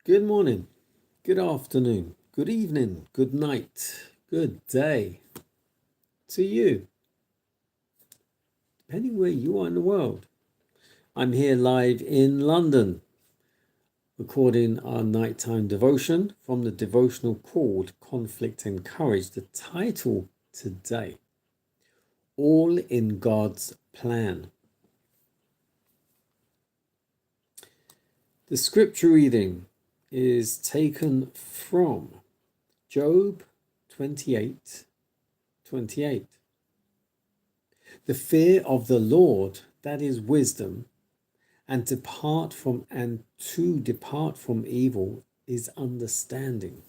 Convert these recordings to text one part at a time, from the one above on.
Good morning, good afternoon, good evening, good night, good day to you, depending where you are in the world. I'm here live in London, recording our nighttime devotion from the devotional called Conflict and Courage. The title today, All in God's Plan. The scripture reading is taken from Job 28:28. The fear of the Lord, that is wisdom, and to depart from evil is understanding.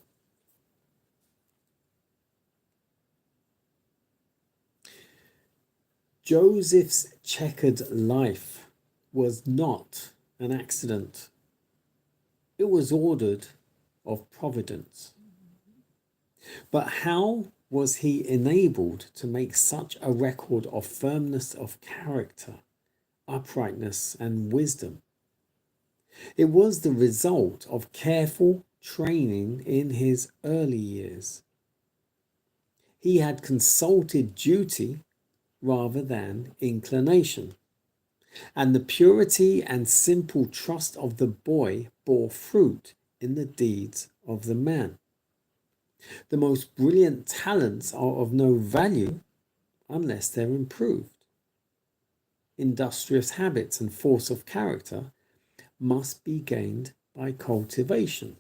Joseph's checkered life was not an accident. It was ordered of Providence. But how was he enabled to make such a record of firmness of character, uprightness, and wisdom? It was the result of careful training in his early years. He had consulted duty rather than inclination, and the purity and simple trust of the boy bore fruit in the deeds of the man. The most brilliant talents are of no value unless they're improved. Industrious habits and force of character must be gained by cultivation.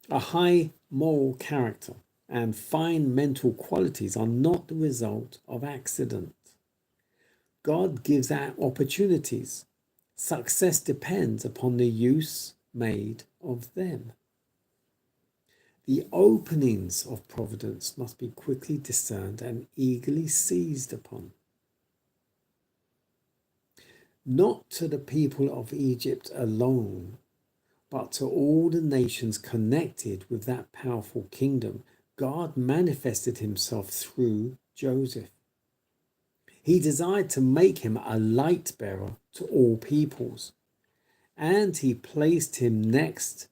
A high moral character and fine mental qualities are not the result of accident. God gives out opportunities. Success depends upon the use made of them. The openings of providence must be quickly discerned and eagerly seized upon. Not to the people of Egypt alone, but to all the nations connected with that powerful kingdom, God manifested himself through Joseph. He desired to make him a light bearer to all peoples, and he placed him next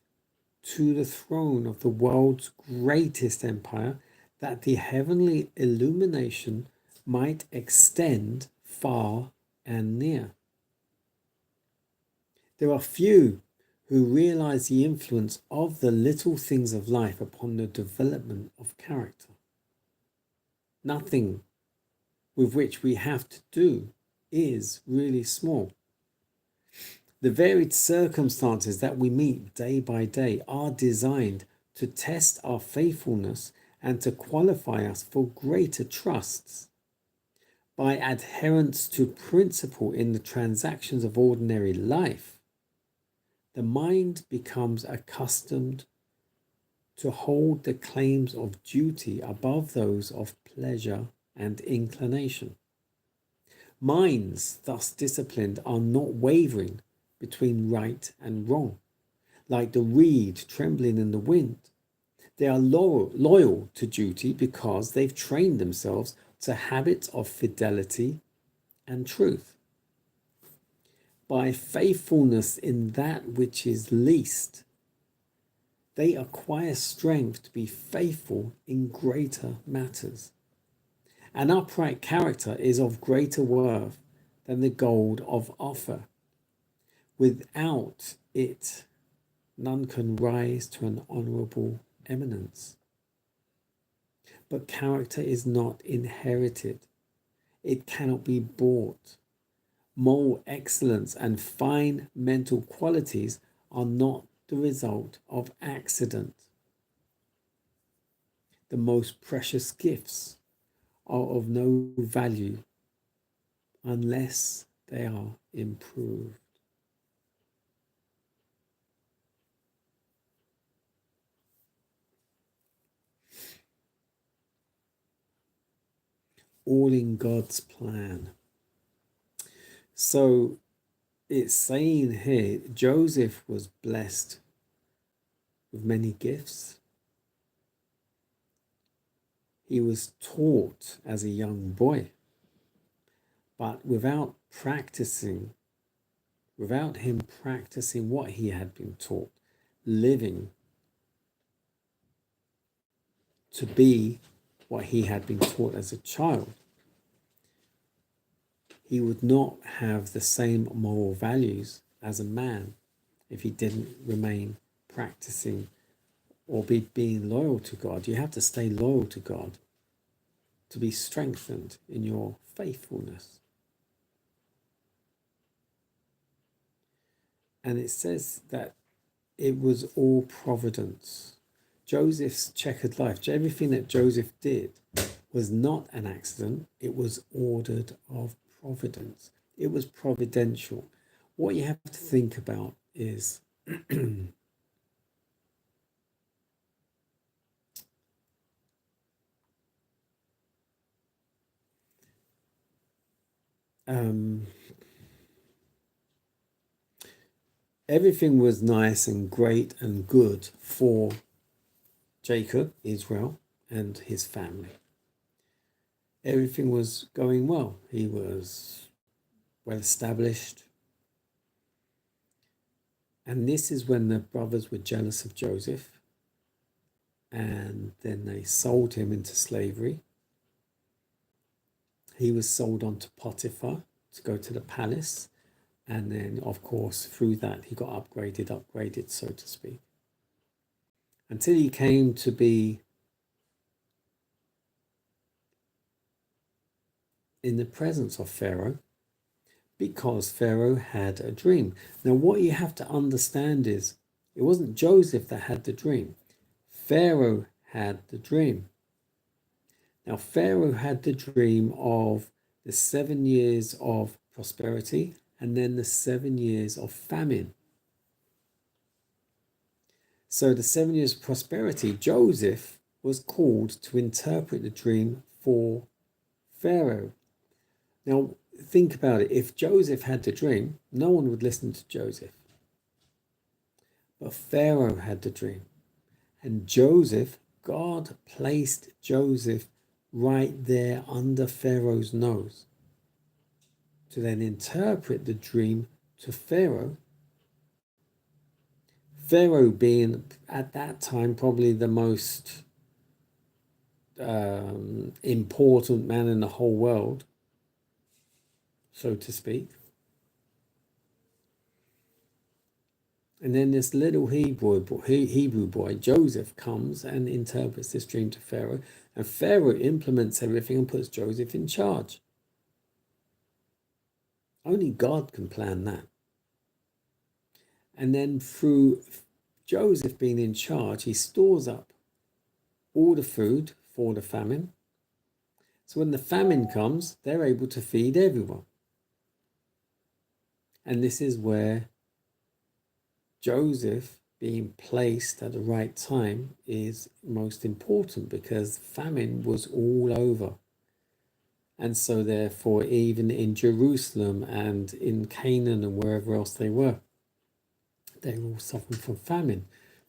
to the throne of the world's greatest empire, that the heavenly illumination might extend far and near. There are few who realize the influence of the little things of life upon the development of character. Nothing with which we have to do is really small. The varied circumstances that we meet day by day are designed to test our faithfulness and to qualify us for greater trusts. By adherence to principle in the transactions of ordinary life, the mind becomes accustomed to hold the claims of duty above those of pleasure and inclination. Minds thus disciplined are not wavering between right and wrong, like the reed trembling in the wind. They are loyal to duty because they've trained themselves to habits of fidelity and truth. By faithfulness in that which is least, they acquire strength to be faithful in greater matters. An upright character is of greater worth than the gold of Ophir. Without it, none can rise to an honourable eminence. But character is not inherited. It cannot be bought. Moral excellence and fine mental qualities are not the result of accident. The most precious gifts are of no value unless they are improved. All in God's plan. So it's saying here, Joseph was blessed with many gifts. He was taught as a young boy, but without practicing without him practicing what he had been taught, living to be what he had been taught as a child, he would not have the same moral values as a man if he didn't remain practicing or being loyal to God. You have to stay loyal to God to be strengthened in your faithfulness. And it says that it was all providence. Joseph's checkered life, everything that Joseph did was not an accident. It was ordered of providence. It was providential. What you have to think about is everything was nice and great and good for Jacob, Israel, and his family. Everything was going well. He was well established. And this is when the brothers were jealous of Joseph, and then they sold him into slavery. He was sold on to Potiphar to go to the palace. And then, of course, through that, he got upgraded, so to speak, until he came to be in the presence of Pharaoh, because Pharaoh had a dream. Now, what you have to understand is it wasn't Joseph that had the dream. Pharaoh had the dream. Now, Pharaoh had the dream of the 7 years of prosperity and then the 7 years of famine. So the 7 years of prosperity, Joseph was called to interpret the dream for Pharaoh. Now, think about it. If Joseph had the dream, no one would listen to Joseph. But Pharaoh had the dream. And Joseph, God placed Joseph right there under Pharaoh's nose to then interpret the dream to Pharaoh. Pharaoh being at that time probably the most important man in the whole world, so to speak. And then this little Hebrew boy, Joseph, comes and interprets this dream to Pharaoh. And Pharaoh implements everything and puts Joseph in charge. Only God can plan that. And then through Joseph being in charge, he stores up all the food for the famine. So when the famine comes, they're able to feed everyone. And this is where Joseph being placed at the right time is most important, because famine was all over. And so therefore, even in Jerusalem and in Canaan and wherever else they were all suffering from famine.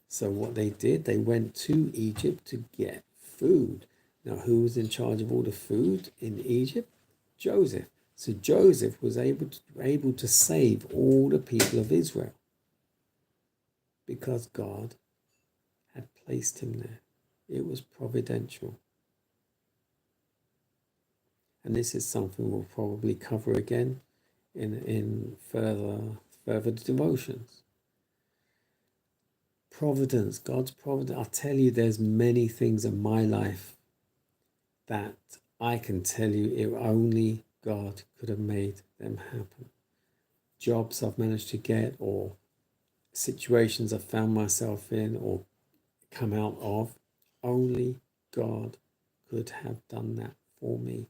So what they did, they went to Egypt to get food. Now, who was in charge of all the food in Egypt? Joseph. So Joseph was able to save all the people of Israel, because God had placed him there. It was providential. And this is something we'll probably cover again in further devotions. Providence, God's providence. I'll tell you, there's many things in my life that I can tell you if only God could have made them happen. Jobs I've managed to get, or situations I've found myself in or come out of, only God could have done that for me,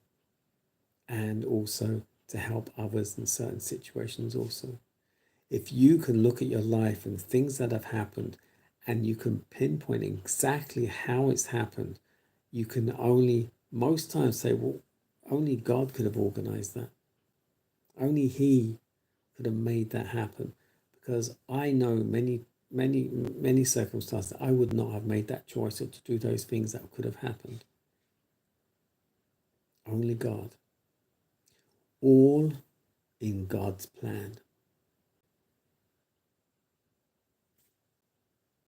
and also to help others in certain situations also. If you can look at your life and things that have happened, and you can pinpoint exactly how it's happened, you can only most times say, well, only God could have organized that. Only He could have made that happen. Because I know many circumstances I would not have made that choice or to do those things that could have happened. Only God. All in God's plan.